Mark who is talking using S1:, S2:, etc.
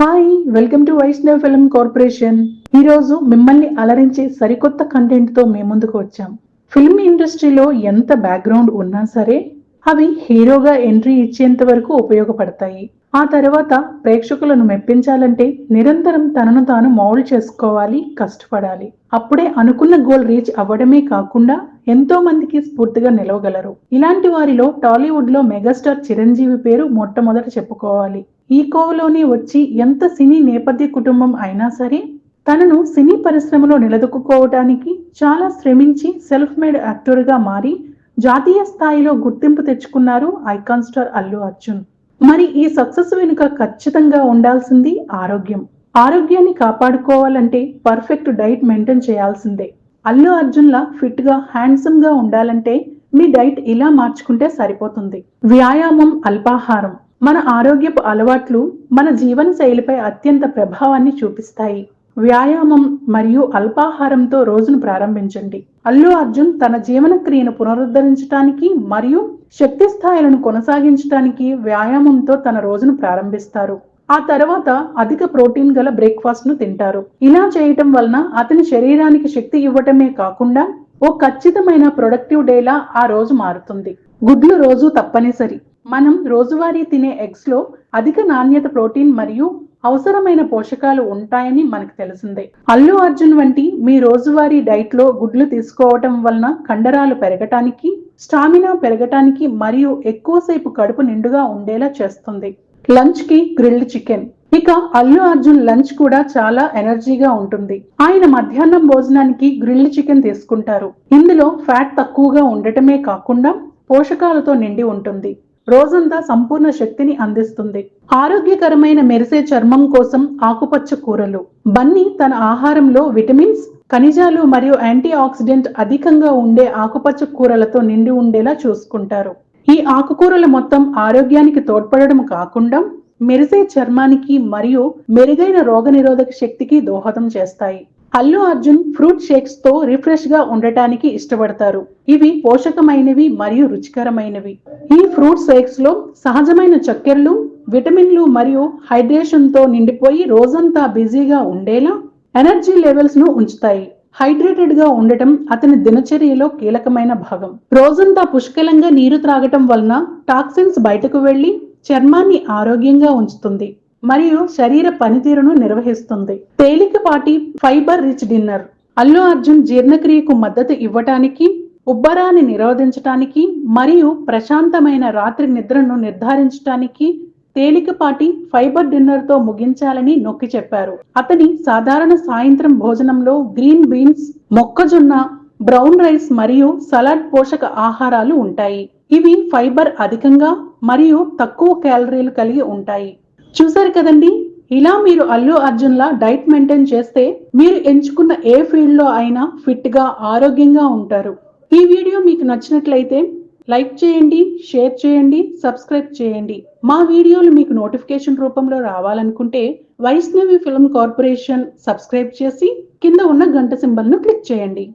S1: Hi, welcome to Vaishnav film corporation. ఈ రోజు మిమ్మల్ని అలరించే సరికొత్త కంటెంట్ తో మీ ముందుకు వచ్చాం. ఫిల్మ్ ఇండస్ట్రీలో ఎంత బ్యాక్గ్రౌండ్ ఉన్నా సరే అవి హీరోగా ఎంట్రీ ఇచ్చేంత వరకు ఉపయోగపడతాయి. ఆ తర్వాత ప్రేక్షకులను మెప్పించాలంటే నిరంతరం తనను తాను మౌల్డ్ చేసుకోవాలి, కష్టపడాలి. అప్పుడే అనుకున్న గోల్ రీచ్ అవ్వడమే కాకుండా ఎంతో మందికి స్ఫూర్తిగా నిలవగలరు. ఇలాంటి వారిలో టాలీవుడ్ లో మెగాస్టార్ చిరంజీవి పేరు మొట్టమొదట చెప్పుకోవాలి. ఈ కోవలోనే వచ్చి ఎంత సినీ నేపథ్య కుటుంబం అయినా సరే తనను సినీ పరిశ్రమలో నిలదొక్కుకోవటానికి చాలా శ్రమించి సెల్ఫ్ మేడ్ యాక్టర్ గా మారి జాతీయ స్థాయిలో గుర్తింపు తెచ్చుకున్నారు ఐకాన్ స్టార్ అల్లు అర్జున్. మరి ఈ సక్సెస్ వెనుక ఖచ్చితంగా ఉండాల్సింది ఆరోగ్యం. ఆరోగ్యాన్ని కాపాడుకోవాలంటే పర్ఫెక్ట్ డైట్ మెయింటైన్ చేయాల్సిందే. అల్లు అర్జున్ లా ఫిట్ గా హ్యాండ్సమ్ గా ఉండాలంటే మీ డైట్ ఇలా మార్చుకుంటే సరిపోతుంది. వ్యాయామం, అల్పాహారం. మన ఆరోగ్యపు అలవాట్లు మన జీవన శైలిపై అత్యంత ప్రభావాన్ని చూపిస్తాయి. వ్యాయామం మరియు అల్పాహారంతో రోజును ప్రారంభించండి. అల్లు అర్జున్ తన జీవన క్రియను పునరుద్ధరించడానికి మరియు శక్తి స్థాయిలను కొనసాగించడానికి వ్యాయామంతో తన రోజును ప్రారంభిస్తారు. ఆ తర్వాత అధిక ప్రోటీన్ గల బ్రేక్ఫాస్ట్ ను తింటారు. ఇలా చేయటం వలన అతని శరీరానికి శక్తి ఇవ్వటమే కాకుండా ఓ ఖచ్చితమైన ప్రొడక్టివ్ డేలా ఆ రోజు మారుతుంది. గుడ్లు రోజు తప్పనిసరి. మనం రోజువారీ తినే ఎగ్స్ లో అధిక నాణ్యత ప్రోటీన్ మరియు అవసరమైన పోషకాలు ఉంటాయని మనకు తెలిసిందే. అల్లు అర్జున్ వంటి మీ రోజువారీ డైట్ లో గుడ్లు తీసుకోవటం వలన కండరాలు పెరగటానికి, స్టామినా పెరగటానికి మరియు ఎక్కువసేపు కడుపు నిండుగా ఉండేలా చేస్తుంది. లంచ్ కి గ్రిల్డ్ చికెన్. ఇక అల్లు అర్జున్ లంచ్ కూడా చాలా ఎనర్జీగా ఉంటుంది. ఆయన మధ్యాహ్నం భోజనానికి గ్రిల్డ్ చికెన్ తీసుకుంటారు. ఇందులో ఫ్యాట్ తక్కువగా ఉండటమే కాకుండా పోషకాలతో నిండి ఉంటుంది. రోజంతా సంపూర్ణ శక్తిని అందిస్తుంది. ఆరోగ్యకరమైన మెరిసే చర్మం కోసం ఆకుపచ్చ కూరలు. బన్నీ తన ఆహారంలో విటమిన్స్, ఖనిజాలు మరియు యాంటీ ఆక్సిడెంట్ అధికంగా ఉండే ఆకుపచ్చ కూరలతో నిండి ఉండేలా చూసుకుంటారు. ఈ ఆకుకూరలు మొత్తం ఆరోగ్యానికి తోడ్పడడం కాకుండా మెరిసే చర్మానికి మరియు మెరుగైన రోగనిరోధక శక్తికి దోహదం చేస్తాయి. అల్లు అర్జున్ ఫ్రూట్ షేక్స్ తో రిఫ్రెష్ గా ఉండటానికి ఇష్టపడతారు. ఇవి పోషకమైనవి మరియు రుచికరమైనవి. ఈ ఫ్రూట్ షేక్స్ లో సహజమైన చక్కెరలు, విటమిన్లు మరియు హైడ్రేషన్ తో నిండిపోయి రోజంతా బిజీగా ఉండేలా ఎనర్జీ లెవెల్స్ ను ఉంచుతాయి. హైడ్రేటెడ్ గా ఉండటం అతని దినచర్యలో కీలకమైన భాగం. రోజంతా పుష్కలంగా నీరు త్రాగటం వలన టాక్సిన్స్ బయటకు వెళ్లి చర్మాన్ని ఆరోగ్యంగా ఉంచుతుంది మరియు శరీర పనితీరును నిర్వహిస్తుంది. తేలికపాటి fibre rich dinner. Allu Arjun జీర్ణక్రియకు మద్దతు ఇవ్వటానికి, ఉబ్బరాన్ని నిరోధించటానికి మరియు ప్రశాంతమైన రాత్రి నిద్రను నిర్ధారించటానికి తేలికపాటి ఫైబర్ డిన్నర్ తో ముగించాలని నొక్కి చెప్పారు. అతని సాధారణ సాయంత్రం భోజనంలో గ్రీన్ బీన్స్, మొక్కజొన్న, బ్రౌన్ రైస్ మరియు సలాడ్ పోషక ఆహారాలు ఉంటాయి. ఇవి ఫైబర్ అధికంగా మరియు తక్కువ క్యాలరీలు కలిగి ఉంటాయి. చూసారు కదండి, ఇలా మీరు అల్లు అర్జున్ లా డైట్ మెయింటైన్ చేస్తే మీరు ఎంచుకున్న ఏ ఫీల్డ్ లో అయినా ఫిట్ గా, ఆరోగ్యంగా ఉంటారు. ఈ వీడియో మీకు నచ్చినట్లయితే లైక్ చేయండి, షేర్ చేయండి, సబ్స్క్రైబ్ చేయండి. మా వీడియోలు మీకు నోటిఫికేషన్ రూపంలో రావాలనుకుంటే వైష్ణవి ఫిల్మ్ కార్పొరేషన్ సబ్స్క్రైబ్ చేసి కింద ఉన్న గంట సింబల్ ను క్లిక్ చేయండి.